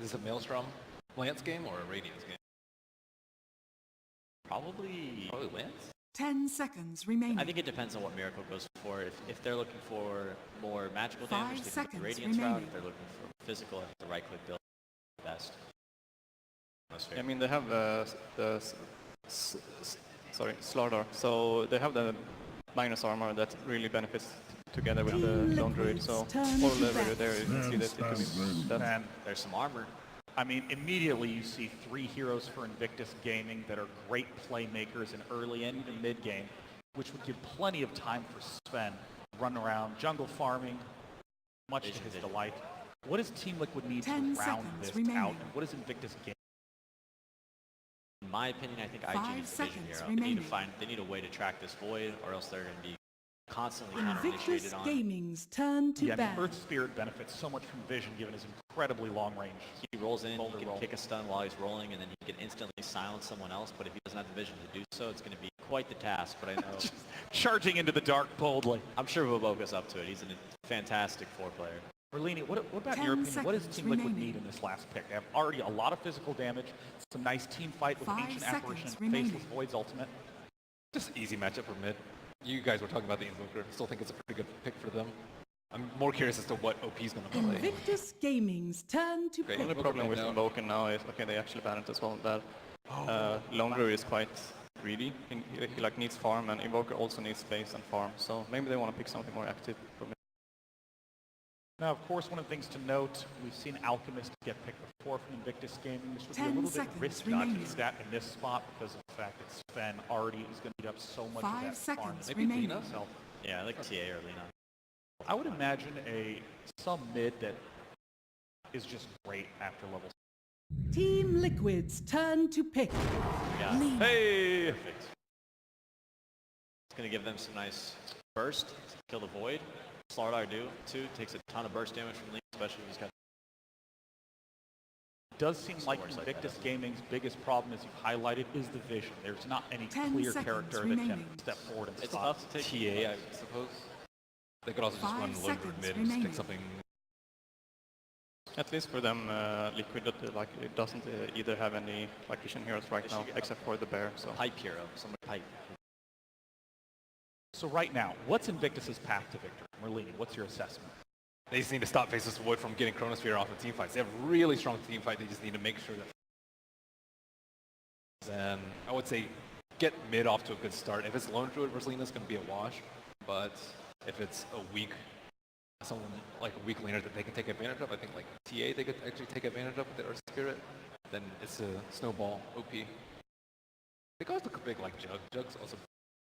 Is this a Maelstrom Lance game or a Radiance game? Probably Lance. 10 seconds remaining. I think it depends on what Miracle goes for. If they're looking for more magical 5 damage, they go the Radiance seconds route. remaining. If they're looking for physical, the right-click build best. I mean, they have Slardar, so they have the minus armor that really benefits together with the Lone Druid, so all level there you can see that it could be And there's some armor. I mean, immediately you see 3 heroes for Invictus Gaming that are great playmakers in early and even mid game, which would give plenty of time for Sven run around jungle farming, much to his delight. What does Team Liquid need to 10 round seconds this remaining. out, and what does Invictus Gaming? In my opinion, I think IG 5 needs a vision seconds hero. remaining. They need a way to track this void, or else they're going to be constantly Invictus counter-initiated on. Gaming's turn to Yeah, I bat. mean, Earth Spirit benefits so much from vision given his incredibly long range. He rolls in, Boulder he can roll. kick a stun while he's rolling, and then he can instantly silence someone else, but if he doesn't have the vision to do so, it's going to be quite the task, but I know... Charging into the dark boldly. I'm sure Woboka's up to it. He's a fantastic 4-player. Merlini, what about 10 your opinion? What does seconds Team Liquid remaining. need in this last pick? They have already a lot of physical damage, some nice team fight with 5 Ancient seconds Apparition, remaining. Faceless Void's ultimate. Just easy matchup for mid. You guys were talking about the Invoker. I still think it's a pretty good pick for them. I'm more curious as to what OP is going to play. Invictus Gaming's turn to Okay. The only pick. problem with down. Invoker now is, okay, they actually banned it as well, that Lone Druid is quite greedy. He like needs farm, and Invoker also needs space and farm, so maybe they want to pick something more active for me. Now, of course, one of the things to note, we've seen Alchemist get picked before from Invictus Gaming. This would be a 10 little bit seconds risky not to remaining. do that in this spot because of the fact that Sven already is going to eat up so much 5 of that farm. seconds Maybe remaining. Lina? So Yeah, I like TA or Lina. I would imagine some mid that is just great after level. Team Liquid's turn to pick. Yeah. Lead. Hey! Perfect. It's going to give them some nice burst to kill the void. Slardar too takes a ton of burst damage from Lina, especially if he's got... It does seem like works like Invictus that. Gaming's biggest problem, as you've highlighted, is the vision. There's not any 10 clear seconds character that remaining. can step forward and It's spot. tough to take... TA, I suppose. They could also just 5 run Lone seconds Druid mid and remaining. stick something. At least for them, Liquid like it doesn't either have any like vision heroes right They now, should get except for the bear. So Pipe hero, someone pipe. So right now, what's Invictus's path to victory? Merlini, what's your assessment? They just need to stop Faceless Void from getting Chronosphere off of team fights. They have really strong team fight. They just need to make sure that... Then I would say get mid off to a good start. If it's Lone Druid versus Lina, it's going to be a wash. But if it's a weak, someone like a weak laner that they can take advantage of, I think like TA they could actually take advantage of with the Earth Spirit, then it's a snowball OP. They could also pick like Jug. Jug's also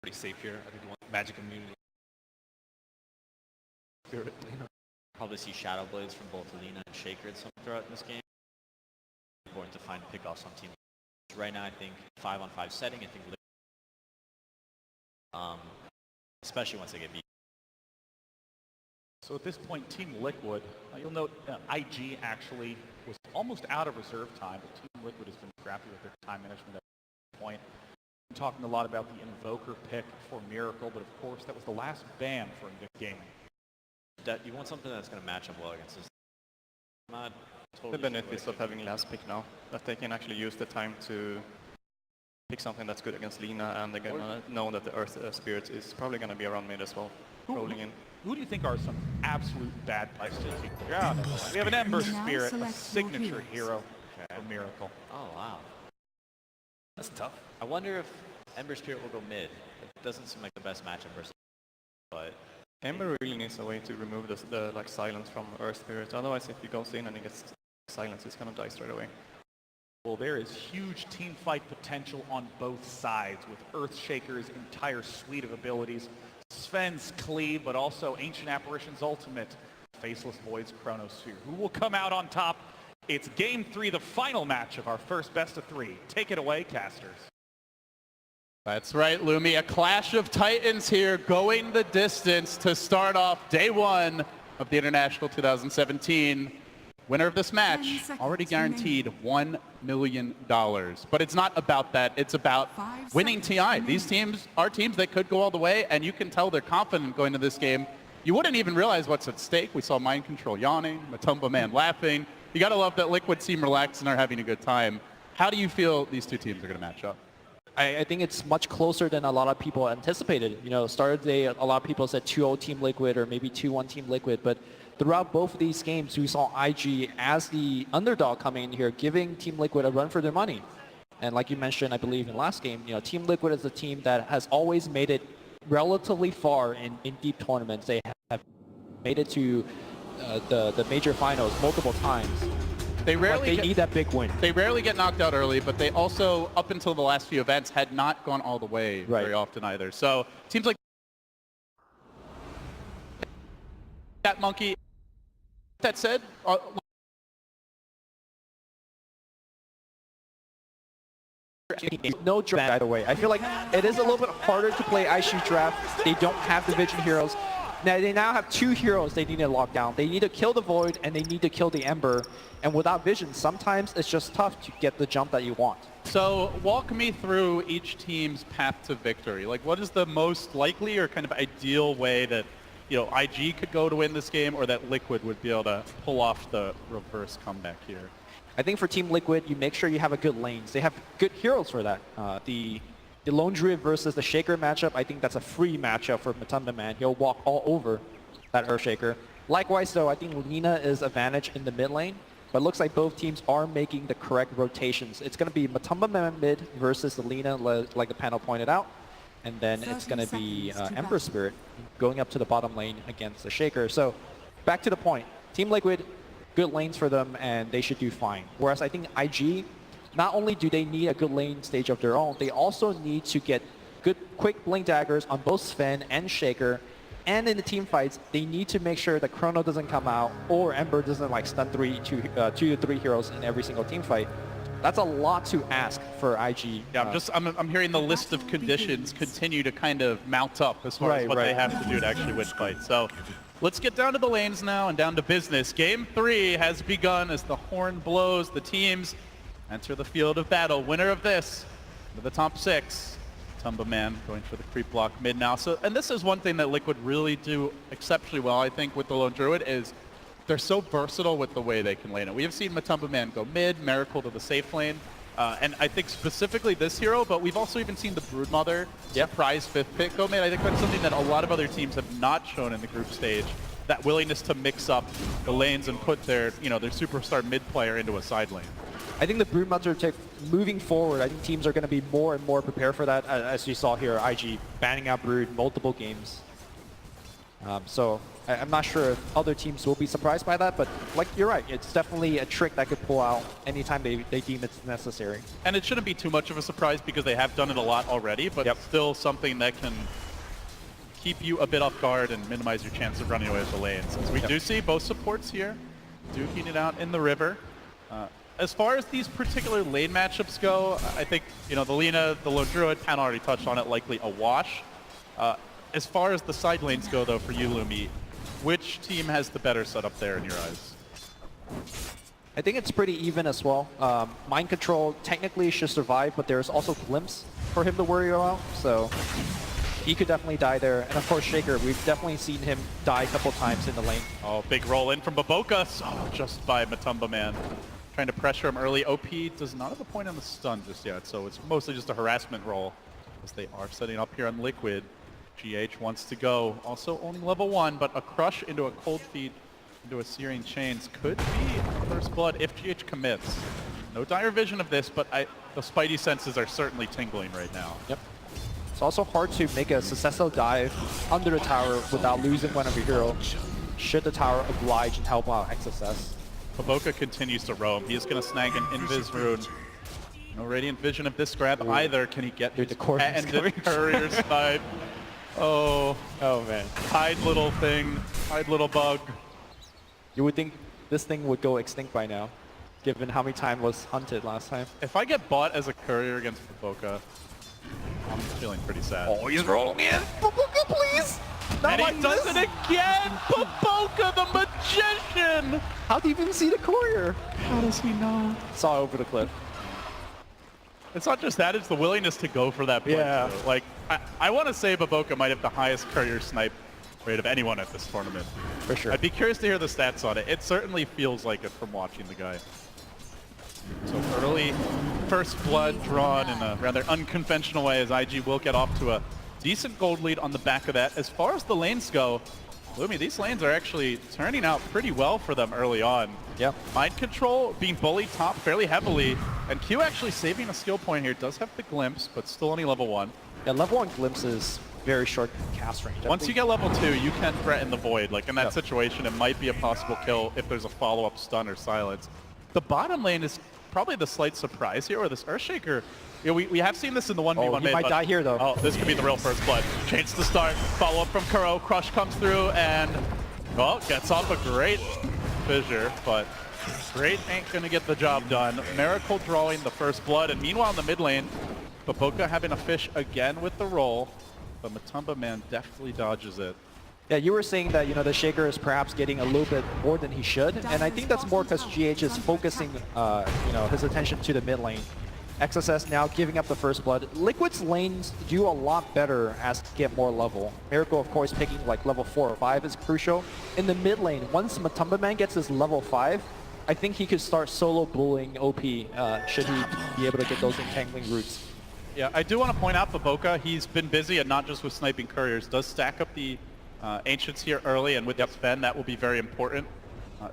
pretty safe here. I think you want magic immunity. Spirit, Lina. Probably see Shadow Blades from both Lina and Shaker at some throughout in this game. Important to find pickoffs on team. Right now, I think 5-on-5 setting. I think, especially once they get beat. So at this point, Team Liquid, you'll note IG actually was almost out of reserve time, but Team Liquid has been scrappy with their time management at this point. I'm talking a lot about the Invoker pick for Miracle, but of course that was the last ban for Invictus Gaming. That you want something that's going to match up well against this. Not totally the benefits of having last pick now, that they can actually use the time to pick something that's good against Lina, and they're gonna know that the Earth Spirit is probably gonna be around mid as well, rolling in. Who do you think are some absolute bad places to keep? Yeah, we have an Ember Now Spirit, a select your signature heroes. hero for Miracle. Oh wow. That's tough. I wonder if Ember Spirit will go mid. It doesn't seem like the best matchup versus, but Ember really needs a way to remove the like silence from Earth Spirit. Otherwise, if he goes in and he gets silence, he's gonna die straight away. Well, there is huge team fight potential on both sides with Earthshaker's entire suite of abilities, Sven's Cleave, but also Ancient Apparition's ultimate, Faceless Void's Chronosphere. Who will come out on top? It's Game 3, the final match of our first best of 3. Take it away, casters. That's right, Lumi. A clash of titans here, going the distance to start off day 1 of the International 2017. Winner of this match already guaranteed $1 million. But it's not about that. It's about winning TI. These teams are teams that could go all the way, and you can tell they're confident going to this game. You wouldn't even realize what's at stake. We saw Mind Control yawning, Matumba Man laughing. You got to love that Liquid seem relaxed and are having a good time. How do you feel these two teams are going to match up? I think it's much closer than a lot of people anticipated. You know, start of the day, a lot of people said 2-0 Team Liquid or maybe 2-1 Team Liquid, but throughout both of these games, we saw IG as the underdog coming in here, giving Team Liquid a run for their money. And like you mentioned, I believe in last game, you know, Team Liquid is a team that has always made it relatively far in deep tournaments. They have made it to the major finals multiple times. They rarely need that big win. They rarely get knocked out early, but they also, up until the last few events, had not gone all the way very often either. So teams like that Monkey. That said, no draft, by the way. I feel like it is a little bit harder to play ISU draft. They don't have the Vision heroes. Now they now have 2 heroes they need to lock down. They need to kill the Void and they need to kill the Ember. And without Vision, sometimes it's just tough to get the jump that you want. So walk me through each team's path to victory. Like, what is the most likely or kind of ideal way that, you know, IG could go to win this game, or that Liquid would be able to pull off the reverse comeback here? I think for Team Liquid, you make sure you have a good lanes. They have good heroes for that. The Lone Druid versus the Shaker matchup, I think that's a free matchup for Matumba Man. He'll walk all over that Earthshaker. Likewise, though, I think Lina is advantage in the mid lane, but it looks like both teams are making the correct rotations. It's going to be Matumba Man mid versus the Lina, like the panel pointed out, and then it's going to be Ember Spirit going up to the bottom lane against the Shaker. So back to the point, Team Liquid, good lanes for them, and they should do fine. Whereas I think IG, not only do they need a good lane stage of their own, they also need to get good, quick blink daggers on both Sven and Shaker. And in the team fights, they need to make sure that Chrono doesn't come out or Ember doesn't like stun 2 to 3 heroes in every single team fight. That's a lot to ask for IG. Yeah, I'm hearing the list of conditions continue to kind of mount up as far as what they have to do to actually win fights. So let's get down to the lanes now and down to business. Game 3 has begun as the horn blows. The teams enter the field of battle. Winner of this, to the top 6. Matumba Man going for the creep block mid now. So, and this is one thing that Liquid really do exceptionally well, I think, with the Lone Druid, is they're so versatile with the way they can lane it. We have seen Matumba Man go mid, Miracle to the safe lane, and I think specifically this hero, but we've also even seen the Broodmother surprise 5th pick go mid. I think that's something that a lot of other teams have not shown in the group stage, that willingness to mix up the lanes and put their, you know, their superstar mid player into a side lane. I think the Broodmother moving forward, I think teams are going to be more and more prepared for that, as you saw here, IG banning out Brood multiple games. So I'm not sure if other teams will be surprised by that, but like you're right, it's definitely a trick that could pull out anytime they deem it's necessary. And it shouldn't be too much of a surprise because they have done it a lot already, but still something that can keep you a bit off guard and minimize your chance of running away with the lanes. As we do see both supports here duking it out in the river. As far as these particular lane matchups go, I think, you know, the Lina, the Lone Druid, Pan already touched on it, likely a wash. As far as the side lanes go, though, for you, Lumi, which team has the better setup there in your eyes? I think it's pretty even as well. Mind Control technically should survive, but there's also Glimpse for him to worry about, so he could definitely die there. And of course, Shaker, we've definitely seen him die a couple times in the lane. Oh, big roll in from Baboka, just by Matumba Man. Trying to pressure him early. OP does not have a point on the stun just yet, so it's mostly just a harassment roll as they are setting up here on Liquid. GH wants to go. Also only level 1, but a crush into a cold feet into a Searing Chains could be first blood if GH commits. No dire vision of this, but the spidey senses are certainly tingling right now. Yep. It's also hard to make a successful dive under the tower without losing one of your hero, should the tower oblige and help out XSS. Baboka continues to roam. He is going to snag an Invis rune. No Radiant Vision of this grab either. Can he get his courier side? Oh man. Hide little thing. Hide little bug. You would think this thing would go extinct by now, given how many times was hunted last time. If I get bought as a courier against Baboka, I'm feeling pretty sad. Oh, he's rolling in. Baboka, please! And he does it again! Baboka, the magician! How do you even see the courier? How does he know? Saw over the cliff. It's not just that, it's the willingness to go for that play. Yeah. Like, I want to say Baboka might have the highest courier snipe rate of anyone at this tournament. For sure. I'd be curious to hear the stats on it. It certainly feels like it from watching the guy. So early first blood drawn in a rather unconventional way as IG will get off to a decent gold lead on the back of that. As far as the lanes go, Lumi, these lanes are actually turning out pretty well for them early on. Yep. Mind control being bullied top fairly heavily, and Q actually saving a skill point here. Does have the glimpse, but still only level 1. Yeah, level 1 glimpse is very short cast range. Once you get level 2, you can threaten the void. Like in that situation, it might be a possible kill if there's a follow-up stun or silence. The bottom lane is probably the slight surprise here, where this Earthshaker, you know, we have seen this in the 1v1 he might die here though. Oh, this could be the real first blood. Change to start, follow up from Kuro, Crush comes through and, well, gets off a great fissure, but Great ain't gonna get the job done. Miracle drawing the first blood, and meanwhile in the mid lane, Baboka having a fish again with the roll, but Matumba Man definitely dodges it. Yeah, you were saying that, you know, the Shaker is perhaps getting a little bit more than he should, and I think that's more because GH is focusing, you know, his attention to the mid lane. XSS now giving up the first blood. Liquid's lanes do a lot better as they get more level. Miracle, of course, picking like level 4 or 5 is crucial. In the mid lane, once Matumba Man gets his level 5, I think he could start solo bullying OP should he be able to get those entangling roots. Yeah, I do want to point out Baboka, he's been busy and not just with sniping couriers, does stack up the Ancients here early, and with the Sven, that will be very important.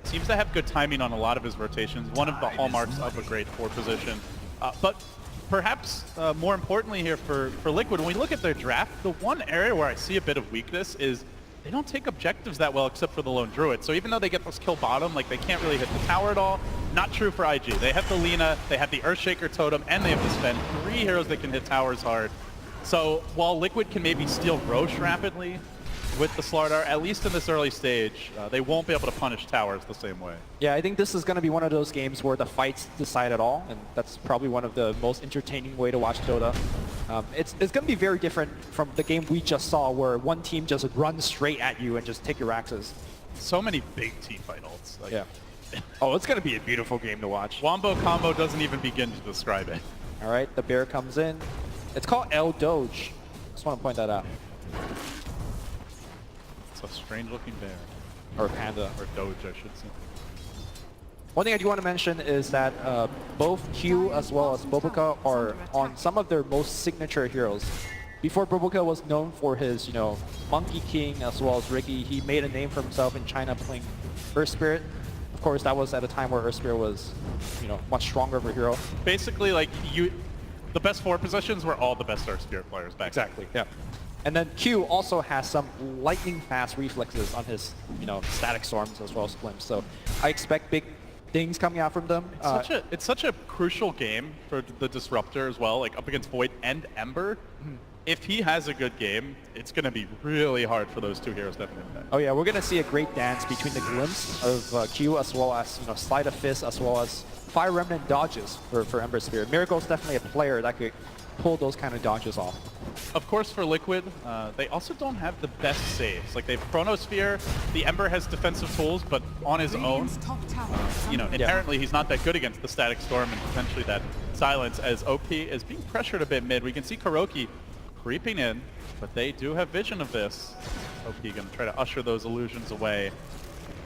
Seems to have good timing on a lot of his rotations, one of the hallmarks of a great 4 position. But perhaps more importantly here for Liquid, when we look at their draft, the one area where I see a bit of weakness is they don't take objectives that well except for the Lone Druid. So even though they get this kill bottom, like they can't really hit the tower at all. Not true for IG. They have the Lina, they have the Earthshaker totem, and they have the Sven. 3 heroes that can hit towers hard. So while Liquid can maybe steal Roche rapidly with the Slardar, at least in this early stage, they won't be able to punish towers the same way. Yeah, I think this is going to be one of those games where the fights decide it all, and that's probably one of the most entertaining way to watch Dota. It's going to be very different from the game we just saw, where one team just runs straight at you and just take your axes. So many big teamfight ults. Like, yeah. Oh, it's going to be a beautiful game to watch. Wombo combo doesn't even begin to describe it. All right, the bear comes in. It's called El Doge. Just want to point that out. A strange looking bear. Or panda. Or doge, I should say. One thing I do want to mention is that both Q as well as Baboka are on some of their most signature heroes. Before Baboka was known for his, you know, Monkey King as well as Ricky, he made a name for himself in China playing Earth Spirit. Of course, that was at a time where Earth Spirit was, you know, much stronger of a hero. Basically, like, the best 4 positions were all the best Earth Spirit players back then. Exactly, yeah. And then Q also has some lightning fast reflexes on his, you know, static storms as well as glimpse. So I expect big things coming out from them. It's such a crucial game for the Disruptor as well, like up against Void and Ember. If he has a good game, it's going to be really hard for those 2 heroes to have an impact. Oh yeah, we're going to see a great dance between the glimpse of Q as well as, you know, Sleight of Fist as well as Fire Remnant dodges for Ember Spirit. Miracle's definitely a player that could pull those kind of dodges off. Of course, for Liquid, they also don't have the best saves. Like, they have Chronosphere, the Ember has defensive tools, but on his own, you know, inherently he's not that good against the Static Storm and potentially that Silence, as OP is being pressured a bit mid. We can see Kuroki creeping in, but they do have vision of this. OP going to try to usher those illusions away.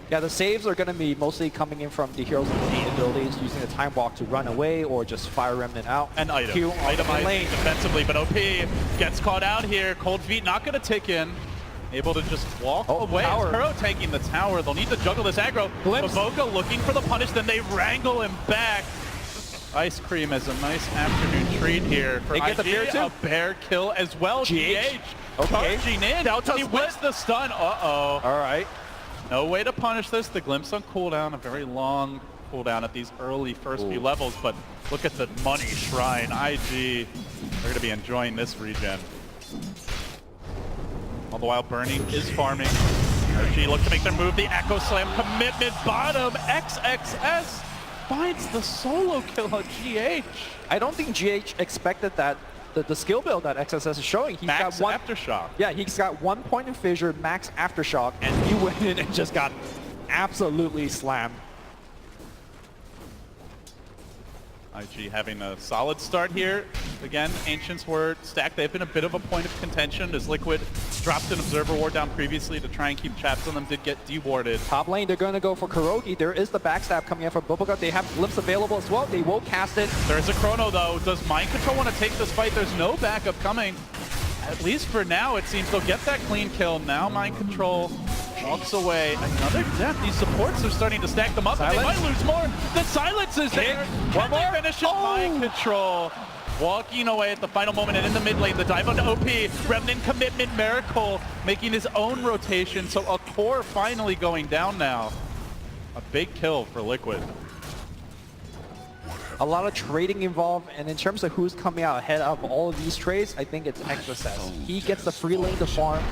Yeah, the saves are going to be mostly coming in from the heroes with innate abilities, using the Time Walk to run away or just Fire Remnant out. And item. Q on the lane. Defensively, but OP gets caught out here. Cold Feet not going to tick in. Able to just walk away. Kuro taking the tower. They'll need to juggle this aggro. Baboka looking for the punish, then they wrangle him back. Ice Cream as a nice afternoon treat here for they get IG. The bear too? A bear kill as well. GH charging in. He wins the stun. Uh-oh. All right. No way to punish this. The Glimpse on cooldown, a very long cooldown at these early first few levels, but look at the money shrine. IG, they're going to be enjoying this regen. All the while, Burning is farming. IG look to make their move. The Echo Slam commitment bottom. XXS finds the solo kill on GH. I don't think GH expected that. The skill build that XSS is showing. He's Max got one Aftershock. Yeah, he's got 1 point in Fissure, Max Aftershock, and he went in and just got absolutely slammed. IG having a solid start here. Again, Ancients were stacked. They've been a bit of a point of contention as Liquid dropped an Observer Ward down previously to try and keep traps on them, did get dewarded. Top lane, they're going to go for Kuroki. There is the backstab coming in from Bubaka. They have Glimpse available as well. They will cast it. There's a Chrono though. Does Mind Control want to take this fight? There's no backup coming. At least for now, it seems they'll get that clean kill. Now Mind Control walks away. Another death. These supports are starting to stack them up, and they might lose more. The silence is there. One more finish it. Mind Control walking away at the final moment, and in the mid lane, the dive onto OP. Remnant commitment, Miracle making his own rotation. So a core finally going down now. A big kill for Liquid. A lot of trading involved, and in terms of who's coming out ahead of all of these trades, I think it's XSS. He gets the free lane to farm,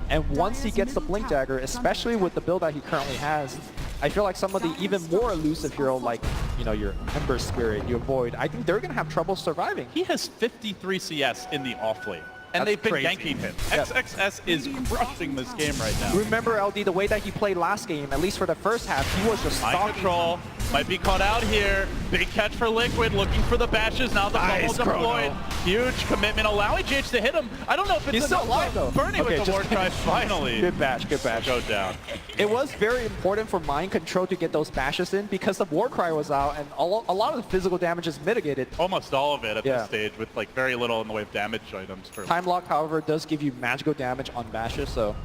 and once he gets the Blink Dagger, especially with the build that he currently has, I feel like some of the even more elusive hero, like, you know, your Ember Spirit, your Void, I think they're going to have trouble surviving. He has 53 CS in the off lane, and they've been ganking him. XXS is crushing this game right now. Remember, LD, the way that he played last game, at least for the first half, he was just Mind Control might be caught out here. Big catch for Liquid, looking for the bashes. Now the bubble deployed. Huge commitment, allowing JH to hit him. I don't know if it's He's still alive, though. Burning with the Ward Cry finally. Good batch, good batch. Go down. It was very important for Mind Control to get those bashes in because the War Cry was out, and a lot of the physical damage is mitigated. Almost all of it at this stage, with like very little in the way of damage items. For Time Lock, however, does give you magical damage on bashes, so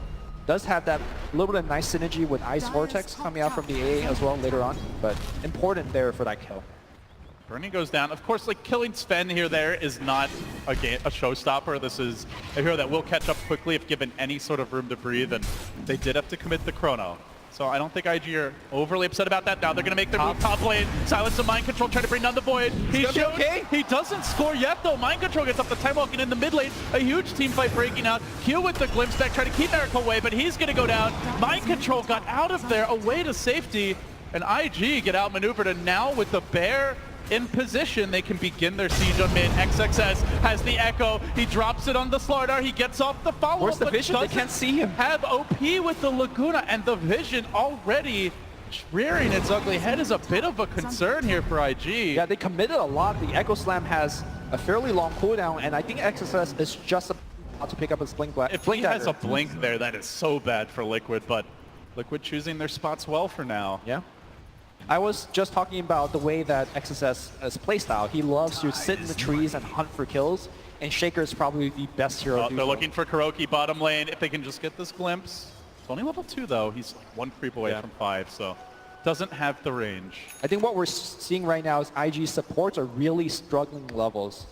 does have that little bit of nice synergy with Ice Vortex coming out from the AA as well later on, but important there for that kill. Burning goes down. Of course, like killing Sven here there is not a showstopper. This is a hero that will catch up quickly if given any sort of room to breathe, and they did have to commit the Chrono. So I don't think IG are overly upset about that. Now they're going to make their move top lane. Silence of Mind Control, trying to bring down the Void. He shoots. He doesn't score yet, though. Mind Control gets up the time walking in the mid lane. A huge team fight breaking out. Q with the Glimpse deck, trying to keep Miracle away, but he's going to go down. Mind Control got out of there, away to safety. And IG get outmaneuvered, and now with the Bear in position, they can begin their siege on mid. XXS has the Echo. He drops it on the Slardar. He gets off the follow-up. Where's the Vision? They can't see him. Have OP with the Laguna, and the Vision already rearing its ugly head is a bit of a concern here for IG. Yeah, they committed a lot. The Echo Slam has a fairly long cooldown, and I think XSS is just about to pick up his Blink Dagger. If he has a Blink there, that is so bad for Liquid, but Liquid choosing their spots well for now. Yeah. I was just talking about the way that XSS is playstyle. He loves to sit in the trees and hunt for kills, and Shaker is probably the best hero to do They're so. looking for Kuroki bottom lane. If they can just get this glimpse. It's only level 2 though. He's like 1 creep away from 5, so doesn't have the range. I think what we're seeing right now is IG supports are really struggling levels.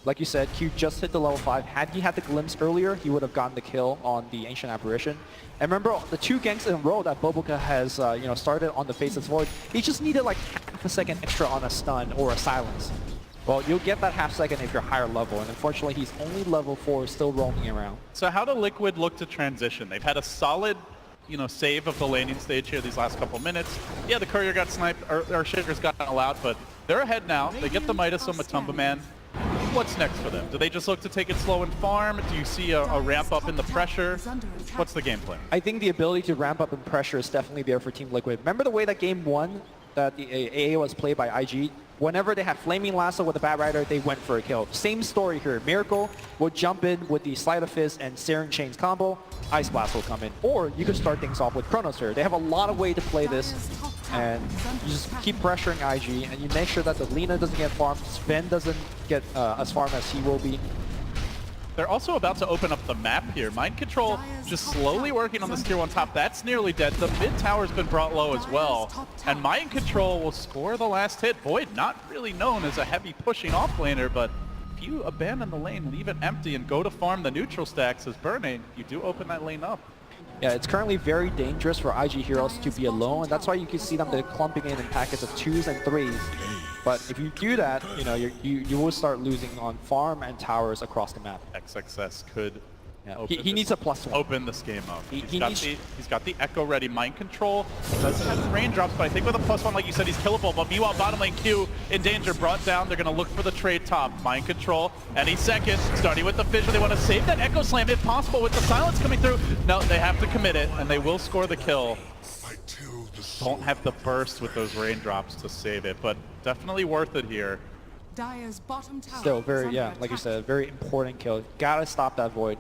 Like you said, Q just hit the level 5. Had he had the glimpse earlier, he would have gotten the kill on the Ancient Apparition. And remember, the 2 ganks in a row that Boboka has started on the Faceless Void, he just needed like half a second extra on a stun or a silence. Well, you'll get that half second if you're higher level, and unfortunately he's only level 4, still roaming around. So how do Liquid look to transition? They've had a solid save of the laning stage here these last couple minutes. Yeah, the Courier got sniped, or Shaker's gotten allowed, but they're ahead now. They get the Midas on Matumba Man. What's next for them? Do they just look to take it slow and farm? Do you see a ramp up in the pressure? What's the game plan? I think the ability to ramp up in pressure is definitely there for Team Liquid. Remember the way that game 1 that the AA was played by IG? Whenever they had Flaming Lasso with the Bat Rider, they went for a kill. Same story here. Miracle would jump in with the Sleight of Fist and Searing Chains combo. Ice Blast will come in. Or you could start things off with Chronos here. They have a lot of way to play this. And you just keep pressuring IG, and you make sure that the Lina doesn't get farmed, Sven doesn't get as farmed as he will be. They're also about to open up the map here. Mind Control just slowly working on this tier 1 top. That's nearly dead. The mid tower's been brought low as well. And Mind Control will score the last hit. Void, not really known as a heavy pushing offlaner, but if you abandon the lane, leave it empty, and go to farm the neutral stacks as Burning, you do open that lane up. Yeah, it's currently very dangerous for IG heroes to be alone, and that's why you can see them clumping in packets of 2s and 3s. But if you do that, you will start losing on farm and towers across the map. XXS could he needs a +1. Open this game up. He's got the Echo ready. Mind Control doesn't have the raindrops, but I think with a +1, like you said, he's killable. But meanwhile, bottom lane Q in danger, brought down. They're going to look for the trade top. Mind Control any second, starting with the Fissure. They want to save that Echo Slam if possible with the silence coming through. No, they have to commit it, and they will score the kill. Don't have the burst with those raindrops to save it, but definitely worth it here. Dire's bottom tower Still very, like you said, very important kill. Gotta stop that Void.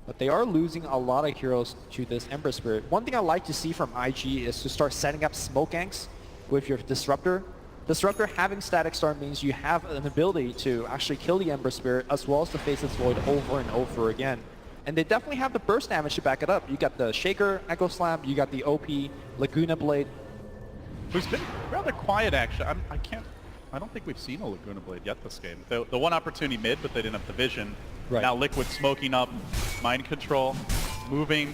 But they are losing a lot of heroes to this Ember Spirit. One thing I like to see from IG is to start setting up smoke ganks with your Disruptor. Disruptor having Static Storm means you have an ability to actually kill the Ember Spirit as well as the Faceless Void over and over again. And they definitely have the burst damage to back it up. You got the Shaker, Echo Slam, you got the OP, Laguna Blade. Who's been rather quiet, actually. I don't think we've seen a Laguna Blade yet this game. The one opportunity mid, but they didn't have the vision. Right. Now Liquid smoking up, mind control, moving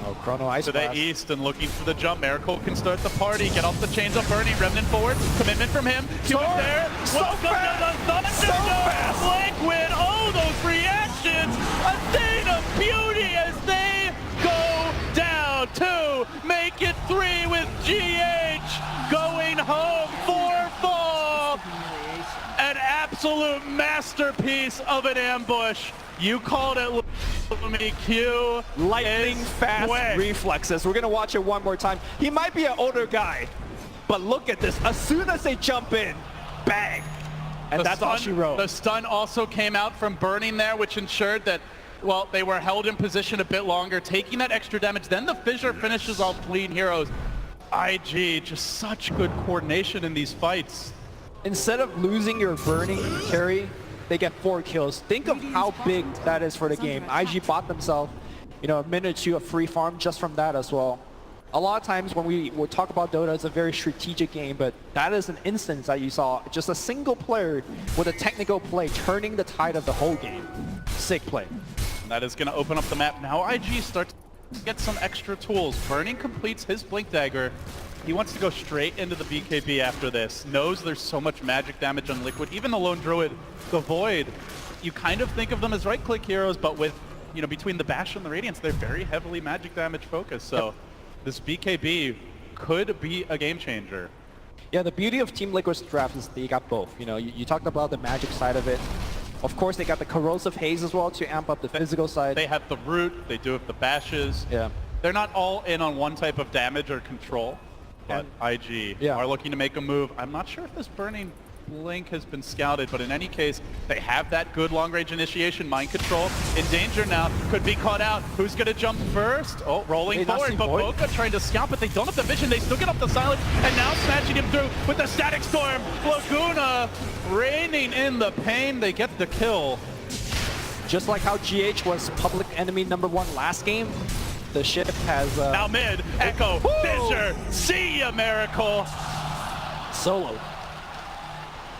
Oh, Chrono Ice to the Blast. east and looking for the jump. Miracle can start the party, get off the chains of Burning, Remnant forward, commitment from him. Q is there. Welcome to the Thunderdome. Liquid, oh, those reactions. A thing of beauty as they go down 2, make it 3 with GH going home 4 fall. An absolute masterpiece of an ambush. You called it, Lumi. Q. Lightning fast quick. reflexes. We're going to watch it one more time. He might be an older guy, but look at this. As soon as they jump in, bang. And that's all she wrote. The stun also came out from Burning there, which ensured that, well, they were held in position a bit longer, taking that extra damage. Then the Fissure finishes off clean heroes. IG, just such good coordination in these fights. Instead of losing your Burning carry, they get 4 kills. Think of how big that is for the game. IG bought themselves, you know, a minute or 2 of free farm just from that as well. A lot of times when we talk about Dota, it's a very strategic game, but that is an instance that you saw just a single player with a technical play turning the tide of the whole game. Sick play. That is going to open up the map. Now IG starts to get some extra tools. Burning completes his Blink Dagger. He wants to go straight into the BKB after this. Knows there's so much magic damage on Liquid. Even the Lone Druid, the Void, you kind of think of them as right-click heroes, but with, you know, between the Bash and the Radiance, they're very heavily magic damage focused. So this BKB could be a game changer. Yeah, the beauty of Team Liquid's draft is they got both. You know, you talked about the magic side of it. Of course, they got the corrosive haze as well to amp up the physical side. They have the root, they do have the bashes. Yeah. They're not all in on one type of damage or control, but IG are looking to make a move. I'm not sure if this Burning Blink has been scouted, but in any case, they have that good long-range initiation, mind control. In danger now, could be caught out. Who's going to jump first? Oh, rolling forward, but Boca trying to scout, but they don't have the vision. They still get up the silence, and now smashing him through with the Static Storm. Laguna reigning in the pain. They get the kill. Just like how GH was public enemy #1 last game, the ship has... now mid, Echo, Fissure, see ya, Miracle. Solo.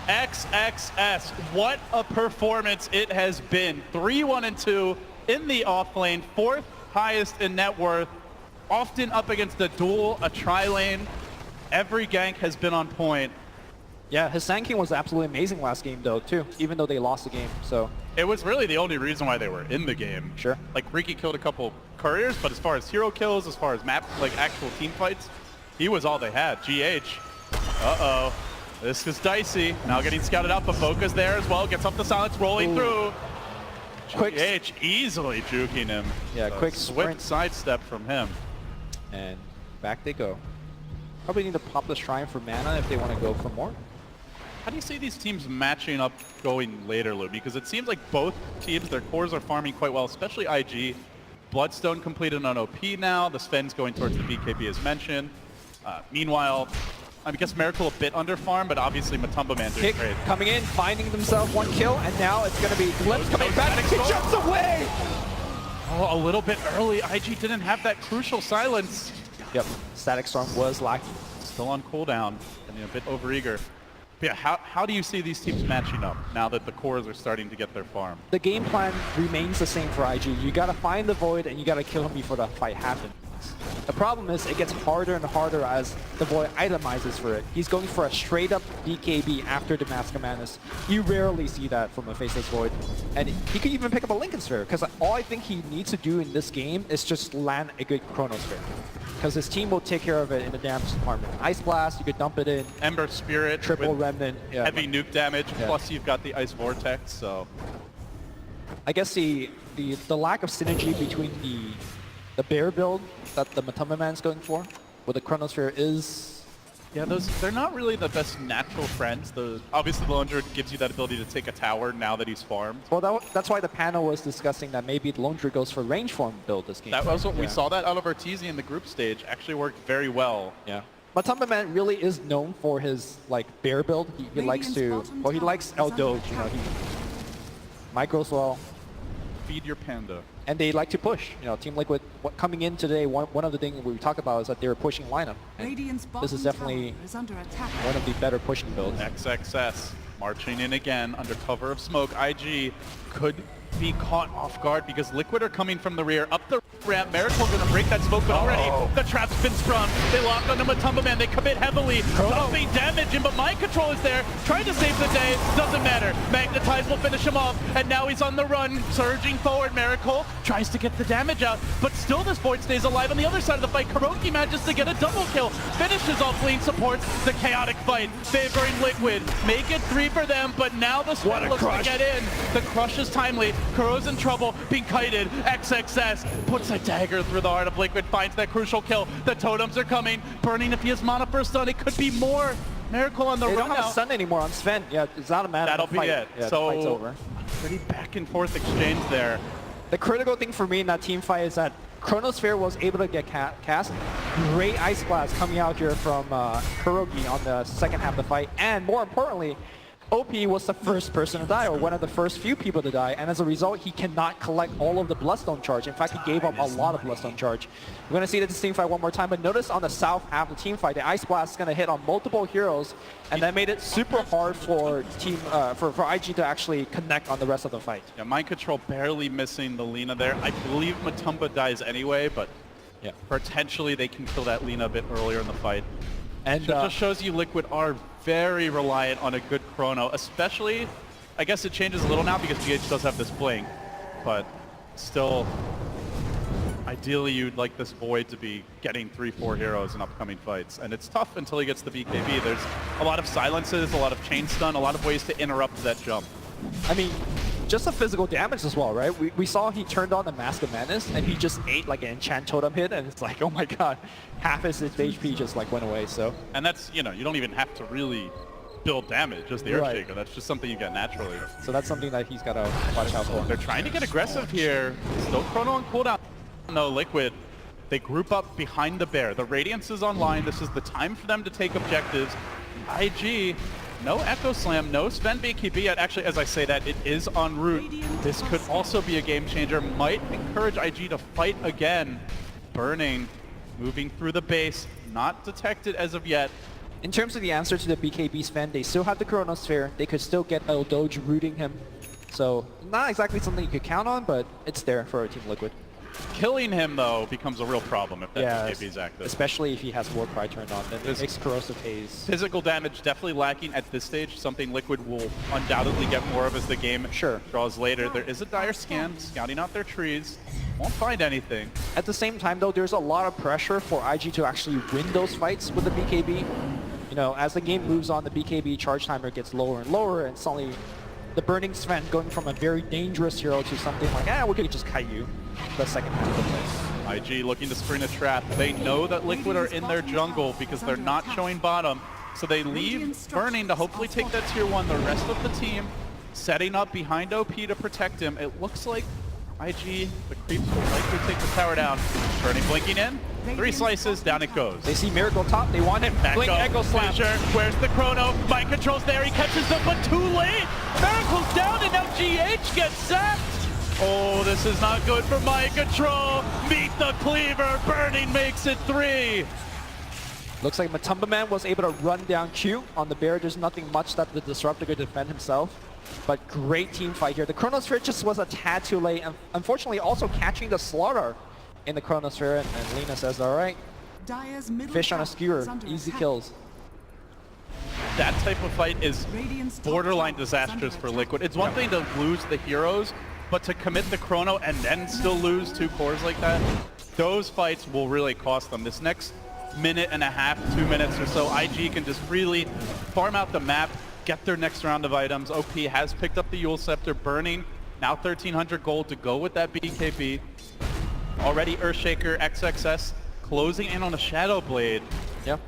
XXS, what a performance it has been. 3-1-2 in the off lane, 4th highest in net worth, often up against a duel, a tri-lane. Every gank has been on point. Yeah, his Sand King was absolutely amazing last game though, too, even though they lost the game, so... It was really the only reason why they were in the game. Sure. Like, Riki killed a couple couriers, but as far as hero kills, as far as map, like actual team fights, he was all they had. GH, uh-oh. This is dicey. Now getting scouted out, but Boca's there as well. Gets up the silence, rolling through. Quick. GH easily juking him. Yeah, quick swift sprint. sidestep from him. And back they go. Probably need to pop the Shrine for mana if they want to go for more. How do you see these teams matching up going later, Lou? Because it seems like both teams, their cores are farming quite well, especially IG. Bloodstone completed on OP now. The Sven's going towards the BKB as mentioned. Meanwhile, I guess Miracle a bit under farm, but obviously Matumba Man doing Kick great. coming in, finding themselves 1 kill, and now it's going to be Glimpse coming back. He jumps away! Oh, a little bit early. IG didn't have that crucial silence. Yep, Static Storm was lacking. Still on cooldown and a bit overeager. But yeah, how do you see these teams matching up now that the cores are starting to get their farm? The game plan remains the same for IG. You got to find the Void and you got to kill him before the fight happens. The problem is it gets harder and harder as the Void itemizes for it. He's going for a straight up BKB after the Mask of Madness. You rarely see that from a Faceless Void. And he could even pick up a Lincoln Sphere, because all I think he needs to do in this game is just land a good Chronosphere. Because his team will take care of it in the damage department. Ice Blast, you could dump it in. Ember Spirit, Triple Remnant. Yeah, heavy nuke damage, plus you've got the Ice Vortex, so... I guess the lack of synergy between the bear build that the Matumba Man's going for, with the Chronosphere is Yeah, they're not really the best natural friends. Obviously, the Lone Druid gives you that ability to take a tower now that he's farmed. Well, that's why the panel was discussing that maybe the Lone Druid goes for range form build this game. That was what we saw that out of Arteezy in the group stage. Actually worked very well. Yeah. Matumba Man really is known for his like bear build. He likes to, well, he likes El Doge, you know, he micros well. Feed your panda. And they like to push. You know, Team Liquid, coming in today, one of the things we talk about is that they were pushing lineup. And this is definitely one of the better pushing builds. XXS marching in again under cover of smoke. IG could be caught off guard because Liquid are coming from the rear. Up the ramp, Miracle gonna break that smoke, but already the trap's been sprung. They lock onto Matumba Man, they commit heavily. Dumping damage in, but Mind Control is there, trying to save the day, doesn't matter. Magnetize will finish him off, and now he's on the run, surging forward. Miracle tries to get the damage out, but still this Void stays alive. On the other side of the fight, Kuroki manages to get a double kill, finishes off Lean, supports the chaotic fight, favoring Liquid. Make it 3 for them, but now the Sven looks to get in. The crush is timely. Kuro's in trouble, being kited. XXS puts a dagger through the heart of Liquid, finds that crucial kill. The totems are coming. Burning if he has mana for a stun. It could be more. Miracle on the run They don't have now. a stun anymore on Sven. Yeah, it's not a matter. That'll be it. Yeah, so the fight's over. pretty back and forth exchange there. The critical thing for me in that team fight is that Chronosphere was able to get cast. Great Ice Blast coming out here from Kuroki on the second half of the fight. And more importantly, OP was the first person to die, or one of the first few people to die, and as a result, he cannot collect all of the Bloodstone charge. In fact, he gave up a lot of Bloodstone charge. We're going to see this team fight one more time, but notice on the south half of the team fight, the Ice Blast is going to hit on multiple heroes, and that made it super hard for for IG to actually connect on the rest of the fight. Yeah, Mind Control barely missing the Lina there. I believe Matumba dies anyway, but Yeah. potentially they can kill that Lina a bit earlier in the fight. And It just shows you Liquid are very reliant on a good chrono, especially, I guess it changes a little now because GH does have this blink, but still, ideally you'd like this Void to be getting 3-4 heroes in upcoming fights, and it's tough until he gets the BKB. There's a lot of silences, a lot of chain stun, a lot of ways to interrupt that jump. I mean, just the physical damage as well, right? We saw he turned on the Mask of Madness, and he just ate like an enchant totem hit, and it's like, oh my god, half his HP just like went away, so. And that's, you know, you don't even have to really build damage, just the Earthshaker. That's just something you get naturally. So that's something that he's got to watch out for. They're trying to get aggressive here. Still chrono on cooldown. No, Liquid, they group up behind the bear. The Radiance is online. This is the time for them to take objectives. IG, no Echo Slam, no Sven BKB yet. Actually, as I say that, it is en route. This could also be a game changer. Might encourage IG to fight again. Burning, moving through the base, not detected as of yet. In terms of the answer to the BKB Sven, they still have the Chronosphere. They could still get El Doge rooting him. So not exactly something you could count on, but it's there for Team Liquid. Killing him, though, becomes a real problem if that BKB is active. Especially if he has Warcry turned on, then it makes Corrosive Haze. Physical damage definitely lacking at this stage, something Liquid will undoubtedly get more of as the game draws later. There is a dire scan, scouting out their trees. Won't find anything. At the same time, though, there's a lot of pressure for IG to actually win those fights with the BKB. You know, as the game moves on, the BKB charge timer gets lower and lower, and suddenly the Burning Sven going from a very dangerous hero to something like, we could just kite you the second half of the play. IG looking to spring a trap. They know that Liquid are in their jungle because they're not showing bottom, so they leave Burning to hopefully take that tier 1. The rest of the team setting up behind OP to protect him. It looks like IG, the creeps will likely take the tower down. Burning blinking in. 3 slices, down it goes. They see Miracle top, they want him. Back Blink up. Echo Slap. Fisher, where's the chrono? Mind Control's there, he catches them, but too late! Miracle's down and now GH gets sacked! Oh, this is not good for Mind Control! Meet the cleaver, Burning makes it 3! Looks like Matumba Man was able to run down Q on the bear. There's nothing much that the Disruptor could defend himself. But great team fight here. The Chronosphere just was a tad too late, and unfortunately also catching the Slaughter in the Chronosphere, and Lina says, all right, fish on a skewer, easy kills. That type of fight is borderline disastrous for Liquid. It's one thing to lose the heroes, but to commit the chrono and then still lose 2 cores like that, those fights will really cost them. This next minute and a half, 2 minutes or so, IG can just freely farm out the map, get their next round of items. OP has picked up the Yule Scepter, Burning, now 1,300 gold to go with that BKB. Already Earthshaker, XXS, closing in on a Shadow Blade. Yeah.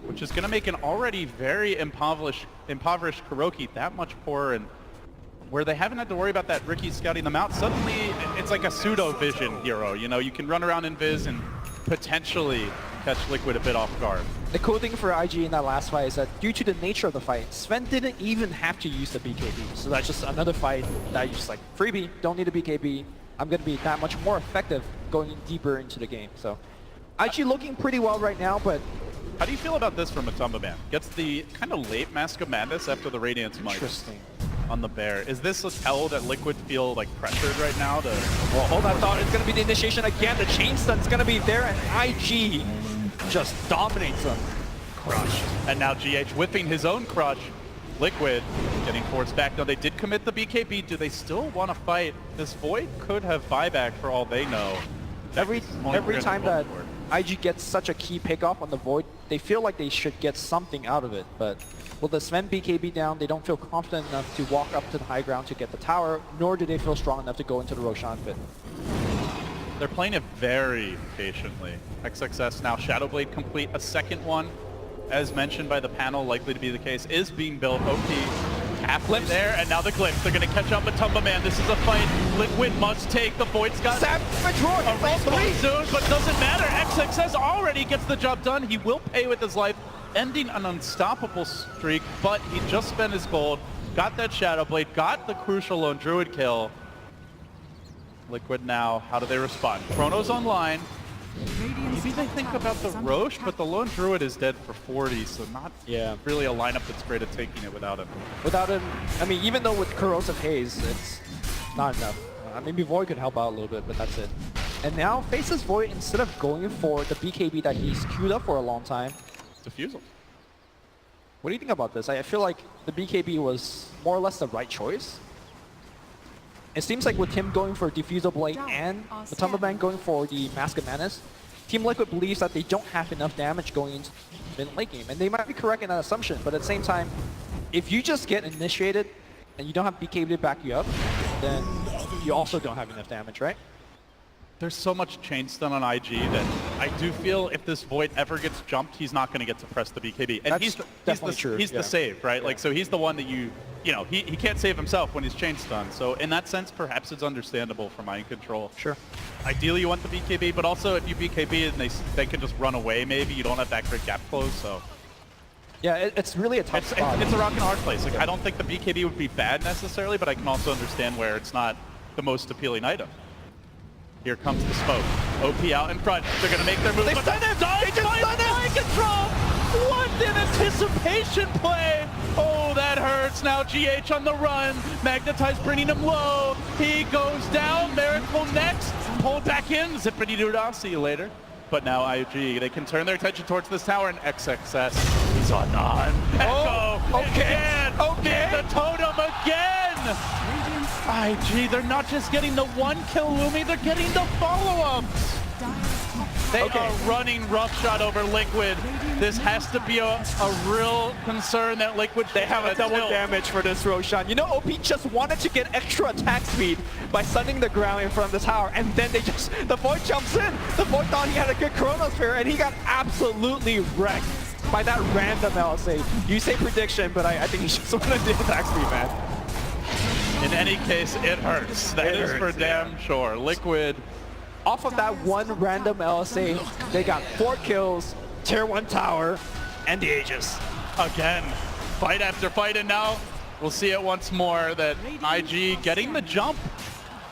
which is going to make an already very impoverished Kuroki that much poorer, and where they haven't had to worry about that Ricky scouting them out, suddenly it's like a pseudo-vision hero. You know, you can run around in Viz and potentially catch Liquid a bit off guard. The cool thing for IG in that last fight is that due to the nature of the fight, Sven didn't even have to use the BKB. So that's just another fight that you just like, freebie, don't need a BKB. I'm going to be that much more effective going deeper into the game. So IG looking pretty well right now, but... How do you feel about this from Matumba Man? Gets the kind of late Mask of Madness after the Radiance Might on the Bear. Is this a tell that Liquid feel like pressured right now to... Well, hold that thought. It's going to be the initiation again. The chain stun's going to be there, and IG just dominates them. Crush. And now GH whipping his own crush. Liquid getting forced back. Now they did commit the BKB. Do they still want to fight? This Void could have buyback for all they know. Every time that IG gets such a key pickoff on the Void, they feel like they should get something out of it. But with the Sven BKB down, they don't feel confident enough to walk up to the high ground to get the tower, nor do they feel strong enough to go into the Roshan pit. They're playing it very patiently. XXS now Shadowblade complete. A second one, as mentioned by the panel, likely to be the case, is being built. OP halfway there, and now the Glyph. They're going to catch up with Tumba Man. This is a fight Liquid must take. The Void's got Savage Roar! a respawn soon, but doesn't matter. XXS already gets the job done. He will pay with his life, ending an unstoppable streak, but he just spent his gold, got that Shadowblade, got the crucial Lone Druid kill. Liquid now, how do they respond? Chrono's online. Maybe they think about the Roche, but the Lone Druid is dead for 40, so not really a lineup that's great at taking it without him. Without him, I mean, even though with Corrosive Haze, it's not enough. Maybe Void could help out a little bit, but that's it. And now faces Void, instead of going for the BKB that he's queued up for a long time. Diffusal. What do you think about this? I feel like the BKB was more or less the right choice. It seems like with him going for Diffusal Blade and the Tumberman going for the Mask of Madness, Team Liquid believes that they don't have enough damage going into the late game. And they might be correct in that assumption, but at the same time, if you just get initiated and you don't have BKB to back you up, then you also don't have enough damage, right? There's so much chain stun on IG that I do feel if this Void ever gets jumped, he's not going to get to press the BKB. And That's definitely true. He's the save, right? Like, so he's the one that you know, he can't save himself when he's chain stunned. So in that sense, perhaps it's understandable for mind control. Sure. Ideally, you want the BKB, but also if you BKB and they can just run away, maybe you don't have that great gap close. So yeah, it's really a tough spot. It's a rock and hard place. Like, I don't think the BKB would be bad necessarily, but I can also understand where it's not the most appealing item. Here comes the smoke. OP out in front. They're going to make their move. They stun him! They just stun him! Control! What an anticipation play! Oh, that hurts. Now GH on the run. Magnetize bringing him low. He goes down. Miracle next. Pulled back in. Zippity doo-dah. See you later. But now IG, they can turn their attention towards this tower, and XXS. He's on non. Echo. Okay. Okay. The totem again. IG, they're not just getting the one kill Lumi, they're getting the follow-ups. They are running roughshod over Liquid. This has to be a real concern that Liquid... They have a double damage for this Roshan. You know, OP just wanted to get extra attack speed by stunning the ground in front of the tower, and then the Void jumps in. The Void thought he had a good Chronosphere, and he got absolutely wrecked by that random LSA. You say prediction, but I think he just wanted to attack speed, man. In any case, it hurts. That is for damn sure. Liquid... Off of that one random LSA, they got 4 kills, tier 1 tower, and the Aegis. Again, fight after fight, and now we'll see it once more that IG getting the jump.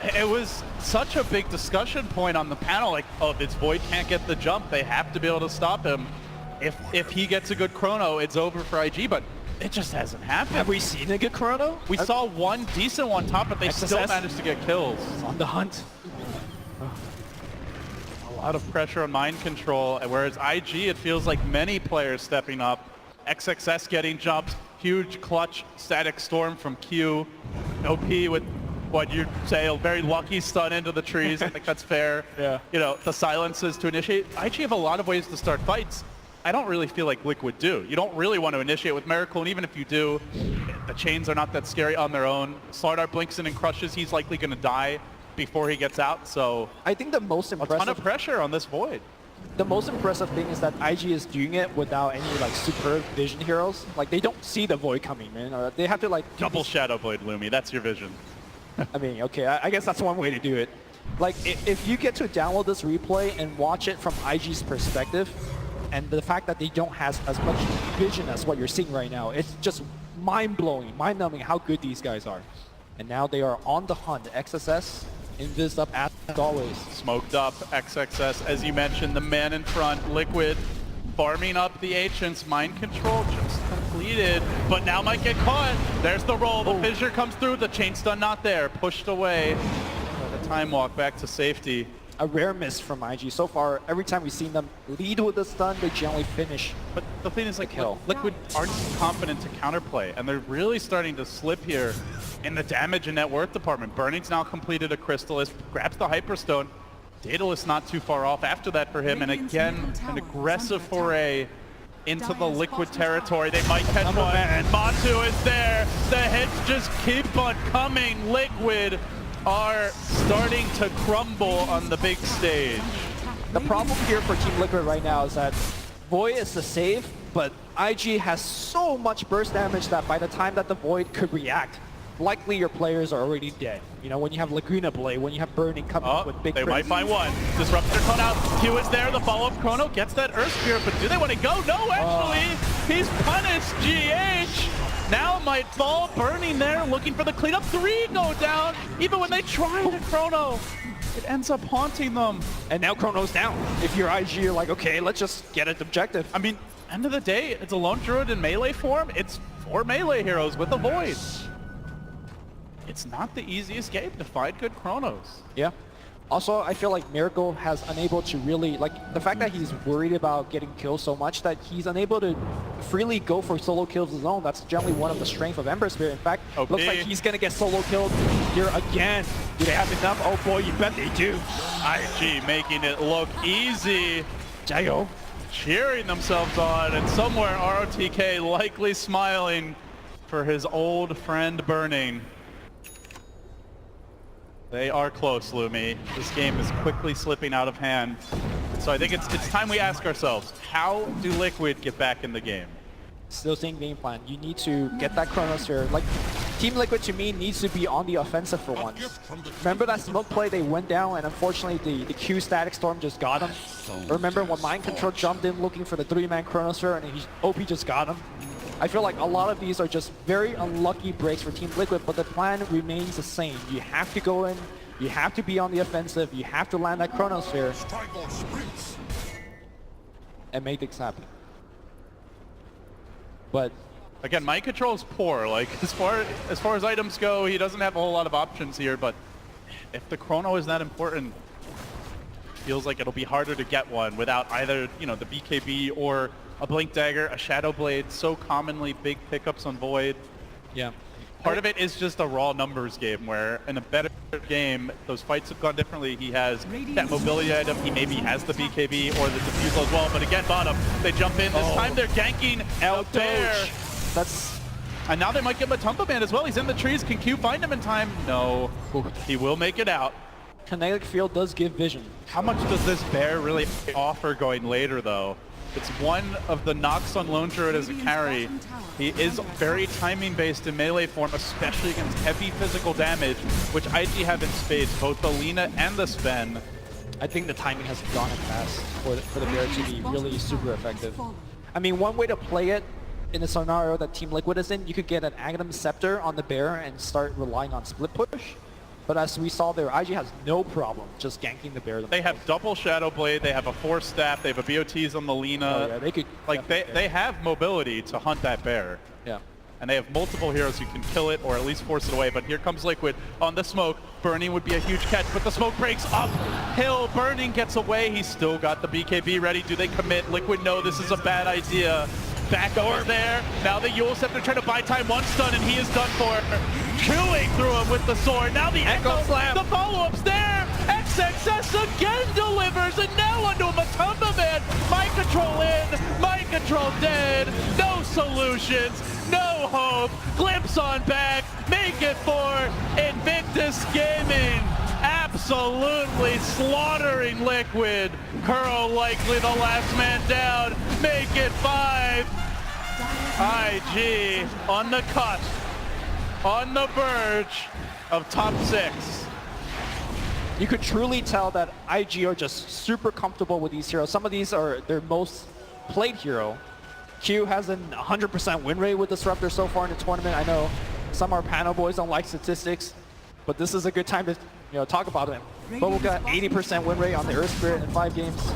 It was such a big discussion point on the panel, like, oh, this Void can't get the jump. They have to be able to stop him. If he gets a good chrono, it's over for IG, but it just hasn't happened. Have we seen a good chrono? We saw one decent one top, but they still managed to get kills. On the hunt. A lot of pressure on mind control, whereas IG, it feels like many players stepping up. XXS getting jumped, huge clutch static storm from Q. OP with what you'd say a very lucky stun into the trees. I think that's fair. Yeah. You know, the silences to initiate. IG have a lot of ways to start fights. I don't really feel like Liquid do. You don't really want to initiate with Miracle, and even if you do, the chains are not that scary on their own. Slardar blinks in and crushes. He's likely going to die before he gets out, so I think the most impressive... A ton of pressure on this Void. the most impressive thing is that IG is doing it without any like superb vision heroes. Like they don't see the void coming, man. Or they have to like Double Shadow Blade, Lumi. That's your vision. I mean, okay, I guess that's one way to do it. Like if you get to download this replay and watch it from IG's perspective, and the fact that they don't have as much vision as what you're seeing right now, it's just mind-blowing, mind-numbing how good these guys are. And now they are on the hunt. XSS, Invis up as always. Smoked up, XXS, as you mentioned, the man in front, Liquid, farming up the Ancients. Mind control just completed, but now might get caught. There's the roll, the fissure comes through, the chain stun not there, pushed away. The time walk back to safety. A rare miss from IG. So far, every time we've seen them lead with the stun, they generally finish. But the thing is, like, kill. Liquid aren't confident to counterplay, and they're really starting to slip here in the damage and net worth department. Burning's now completed a Crystalist, grabs the Hyperstone. Daedalus not too far off after that for him, and again, an aggressive foray into the Liquid territory. They might catch one, and Matu is there. The hits just keep on coming. Liquid are starting to crumble on the big stage. The problem here for Team Liquid right now is that Void is the save, but IG has so much burst damage that by the time that the Void could react, likely your players are already dead. You know, when you have Laguna Blade, when you have Burning coming up with big they crits. might find one. Disruptor caught out. Q is there. The follow-up Chrono gets that Earth Spirit, but do they want to go? No, actually, he's punished. GH now might fall. Burning there, looking for the cleanup. 3 go down. Even when they try to Chrono, it ends up haunting them. And now Chrono's down. If you're IG, you're like, okay, let's just get an objective. I mean, end of the day, it's a lone druid in melee form. It's 4 melee heroes with a void. It's not the easiest game to find good Chronos. Yeah. Also, I feel like Miracle has unable to really, like, the fact that he's worried about getting killed so much that he's unable to freely go for solo kills of his own. That's generally one of the strengths of Ember Spirit. In fact, OP. looks like he's going to get solo killed here again. Do they have enough? Oh boy, you bet they do. IG making it look easy. Jago. Cheering themselves on, and somewhere ROTK likely smiling for his old friend Burning. They are close, Lumi. This game is quickly slipping out of hand. So I think it's time we ask ourselves, how do Liquid get back in the game? Still same game plan. You need to get that Chronosphere. Like, Team Liquid to me needs to be on the offensive for once. Remember that smoke play? They went down, and unfortunately the Q Static Storm just got him. Remember when Mind Control jumped in looking for the 3-man Chronosphere, and OP just got him? I feel like a lot of these are just very unlucky breaks for Team Liquid, but the plan remains the same. You have to go in, you have to be on the offensive, you have to land that Chronosphere, and make things happen. But again, mind control is poor. Like, as far as items go, he doesn't have a whole lot of options here, but if the Chrono is that important, it feels like it'll be harder to get one without either, you know, the BKB or a Blink Dagger, a Shadow Blade, so commonly big pickups on Void. yeah. Part of it is just a raw numbers game where in a better game, those fights have gone differently. He has that mobility item, he maybe has the BKB or the Diffusal as well, but again, bottom, they jump in. This time they're ganking out there. That's... And now they might get Matumba Man as well. He's in the trees. Can Q find him in time? No. He will make it out. Kinetic Field does give vision. How much does this bear really offer going later, though? It's one of the knocks on Lone Druid as a carry. He is very timing based in melee form, especially against heavy physical damage, which IG have in spades, both the Lina and the Sven. I think the timing has gone in fast for the bear to be really super effective. I mean, one way to play it in the scenario that Team Liquid is in, you could get an Aghanim Scepter on the bear and start relying on split push. But as we saw there, IG has no problem just ganking the bear themselves. They have double Shadow Blade, they have a Force Staff, they have a BOTs on the Lina. Oh, yeah, they could... Like, they have mobility to hunt that bear. Yeah. And they have multiple heroes who can kill it or at least force it away. But here comes Liquid on the smoke. Burning would be a huge catch, but the smoke breaks uphill. Burning gets away. He's still got the BKB ready. Do they commit? Liquid, no, this is a bad idea. Back over there. Now the Yule Scepter trying to buy time, one stun, and he is done for. Chewing through him with the sword. Now the Echo Slam. The follow-up's there. XXS again delivers, and now onto a Matumba Man. Mind control in, mind control dead. No solutions, no hope. Glimpse on back. Make it for Invictus Gaming. absolutely slaughtering Liquid. Kuro likely the last man down. Make it 5. IG on the cusp, on the verge of top 6. You could truly tell that IG are just super comfortable with these heroes. Some of these are their most played hero. Q has an 100% win rate with Disruptor so far in the tournament. I know some of our panel boys don't like statistics, but this is a good time to talk about it. Bobo got 80% win rate on the Earth Spirit in 5 games.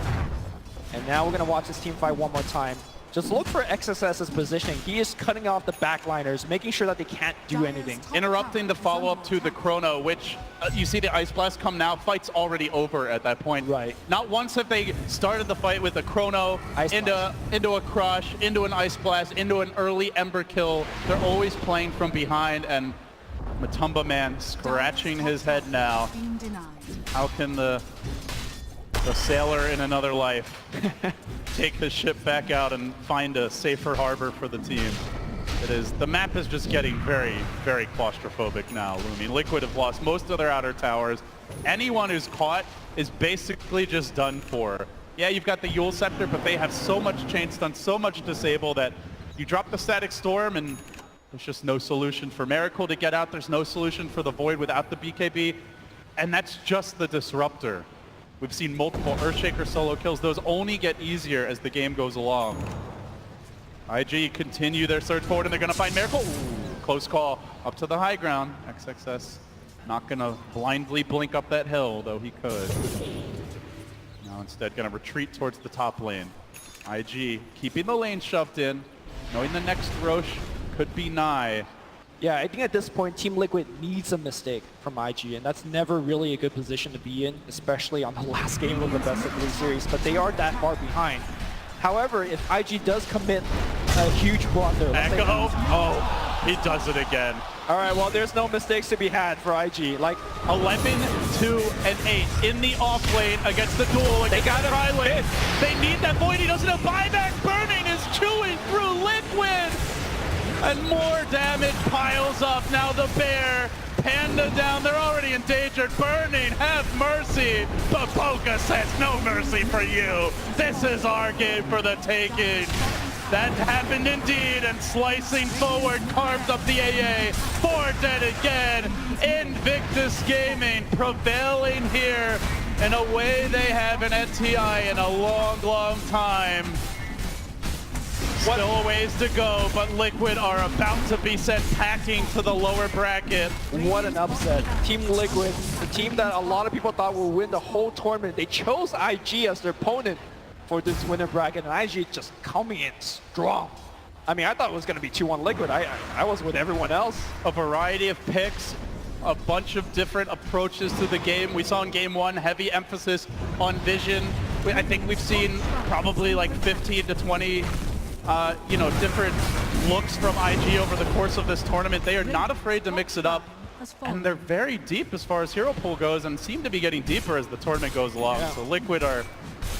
And now we're going to watch this team fight one more time. Just look for XSS's positioning. He is cutting off the backliners, making sure that they can't do anything. Interrupting the follow-up to the Chrono, which you see the Ice Blast come now. Fight's already over at that point. Right. Not once have they started the fight with a Chrono into a Crush, into an Ice Blast, into an early Ember kill. They're always playing from behind, and Matumba Man scratching his head now. How can the sailor in another life take his ship back out and find a safer harbor for the team? The map is just getting very, very claustrophobic now, Lumi. Liquid have lost most of their outer towers. Anyone who's caught is basically just done for. Yeah, you've got the Yule Scepter, but they have so much chain stun, so much disable that you drop the Static Storm and there's just no solution for Miracle to get out. There's no solution for the Void without the BKB. And that's just the Disruptor. We've seen multiple Earthshaker solo kills. Those only get easier as the game goes along. IG continue their surge forward, and they're going to find Miracle. Ooh, close call. Up to the high ground. XXS not going to blindly blink up that hill, though he could. Now instead going to retreat towards the top lane. IG keeping the lane shoved in, knowing the next Roche could be nigh. Yeah, I think at this point, Team Liquid needs a mistake from IG, and that's never really a good position to be in, especially on the last game of the Best of 3 series, but they are that far behind. However, if IG does commit a huge blunder... Echo! Oh, he does it again. All right, well, there's no mistakes to be had for IG. Like 11, 2, and 8 in the off lane against the duel. They got it. Lane. They need that Void. He doesn't have buyback. Burning is chewing through Liquid. And more damage piles up. Now the Bear, Panda down. They're already endangered. Burning, have mercy. But Poka says no mercy for you. This is our game for the taking. That happened indeed, and slicing forward carved up the AA. 4 dead again. Invictus Gaming prevailing here in a way they haven't at TI in a long, long time. Still a ways to go, but Liquid are about to be sent packing to the lower bracket. What an upset. Team Liquid, the team that a lot of people thought would win the whole tournament, they chose IG as their opponent for this winner bracket, and IG just coming in strong. I mean, I thought it was going to be 2-1 Liquid. I was with everyone else. A variety of picks, a bunch of different approaches to the game. We saw in game 1 heavy emphasis on vision. I think we've seen probably like 15 to 20 different looks from IG over the course of this tournament. They are not afraid to mix it up, and they're very deep as far as hero pool goes and seem to be getting deeper as the tournament goes along. Yeah. So Liquid are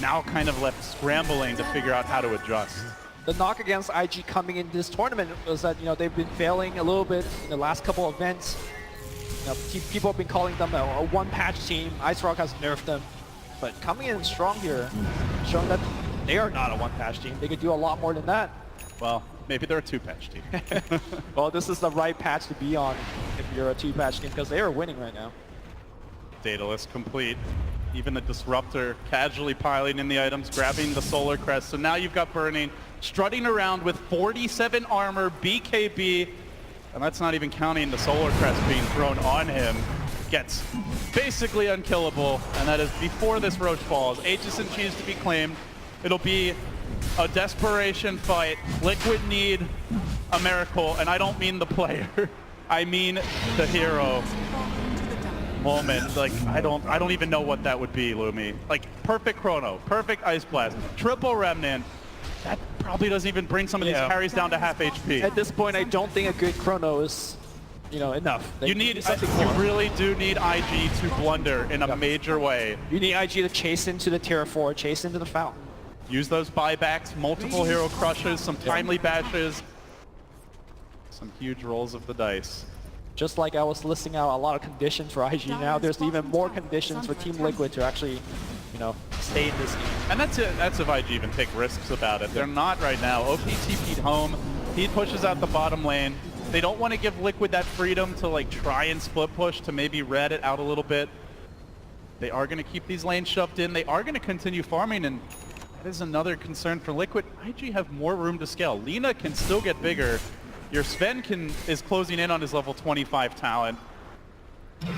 now kind of left scrambling to figure out how to adjust. The knock against IG coming into this tournament was that, they've been failing a little bit in the last couple of events. People have been calling them a one-patch team. Ice Rock has nerfed them. But coming in strong here, showing that they are not a one-patch team. They could do a lot more than that. Well, maybe they're a two-patch team. Well, this is the right patch to be on if you're a two-patch team, because they are winning right now. Daedalus complete. Even the Disruptor casually piling in the items, grabbing the Solar Crest. So now you've got Burning strutting around with 47 armor, BKB, and that's not even counting the Solar Crest being thrown on him. Gets basically unkillable, and that is before this Roche falls. Aegis and Cheese to be claimed. It'll be a desperation fight. Liquid need a miracle, and I don't mean the player. I mean the hero moment. Like, I don't even know what that would be, Lumi. Like, perfect Chrono, perfect Ice Blast, triple Remnant. That probably doesn't even bring some of these carries down to half HP. At this point, I don't think a good Chrono is, enough. You really do need IG to blunder in a major way. You need IG to chase into the Tier 4, chase into the Fountain. Use those buybacks, multiple hero crushes, some timely bashes, some huge rolls of the dice. Just like I was listing out a lot of conditions for IG, now there's even more conditions for Team Liquid to actually, you know, stay in this game. And that's if IG even take risks about it. They're not right now. OP TP'd home. He pushes out the bottom lane. They don't want to give Liquid that freedom to like try and split push to maybe red it out a little bit. They are going to keep these lanes shoved in. They are going to continue farming, and that is another concern for Liquid. IG have more room to scale. Lina can still get bigger. Your Sven is closing in on his level 25 talent.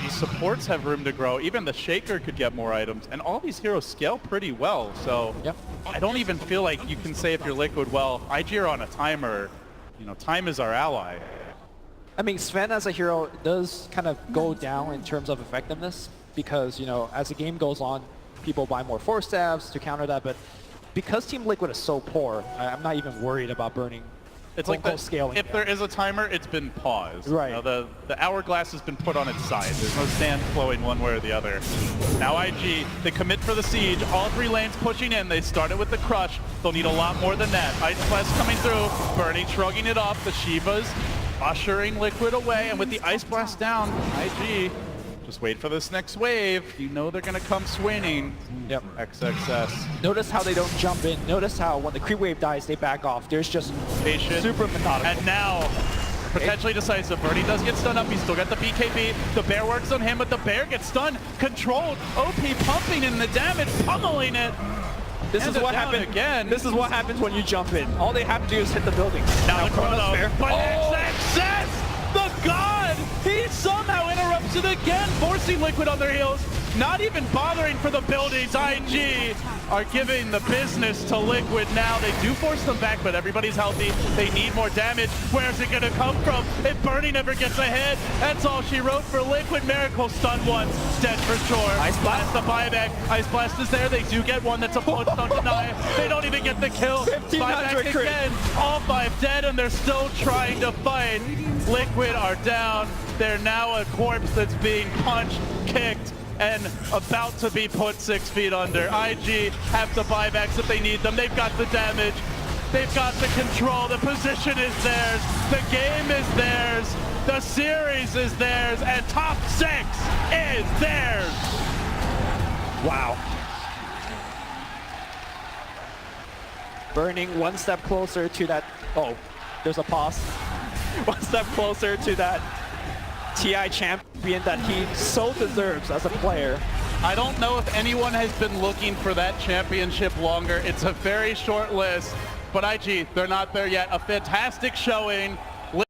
These supports have room to grow. Even the Shaker could get more items, and all these heroes scale pretty well. So Yep. I don't even feel like you can say if you're Liquid, well, IG are on a timer. You know, time is our ally. I mean, Sven as a hero does kind of go down in terms of effectiveness because, you know, as the game goes on, people buy more force stabs to counter that, but because Team Liquid is so poor, I'm not even worried about burning. It's like the, scaling. if there is a timer, it's been paused. Right. You know, the hourglass has been put on its side. There's no sand flowing one way or the other. Now IG, they commit for the siege. All three lanes pushing in. They started with the crush. They'll need a lot more than that. Ice Blast coming through. Bernie shrugging it off. The Shivas ushering Liquid away. And with the Ice Blast down, IG, just wait for this next wave. You know they're going to come swinging. Yep. XXS. Notice how they don't jump in. Notice how when the creep wave dies, they back off. There's just Patient. super methodical. And now, potentially decisive. Bernie does get stunned up. He's still got the BKB. The bear works on him, but the bear gets stunned. Controlled. OP pumping in the damage, pummeling it. This is And what down happens again. This is what happens when you jump in. All they have to do is hit the building. Now the Chrono. Fair. But XXS, the god, he somehow interrupts it again, forcing Liquid on their heels. Not even bothering for the buildings. IG are giving the business to Liquid now. They do force them back, but everybody's healthy. They need more damage. Where's it going to come from? If Bernie never gets ahead, that's all she wrote for Liquid. Miracle stun once, dead for sure. Ice Blast. The buyback. Ice Blast is there. They do get one. That's a punch, don't deny. They don't even get the kill. 1500 Buyback crit. again. All 5 dead, and they're still trying to fight. Liquid are down. They're now a corpse that's being punched, kicked, and about to be put 6 feet under. IG have the buybacks if they need them. They've got the damage. They've got the control. The position is theirs. The game is theirs. The series is theirs. And top 6 is theirs. Wow. Burning one step closer to that. Oh, there's a pause. One step closer to that TI champion that he so deserves as a player. I don't know if anyone has been looking for that championship longer. It's a very short list, but IG, they're not there yet. A fantastic showing.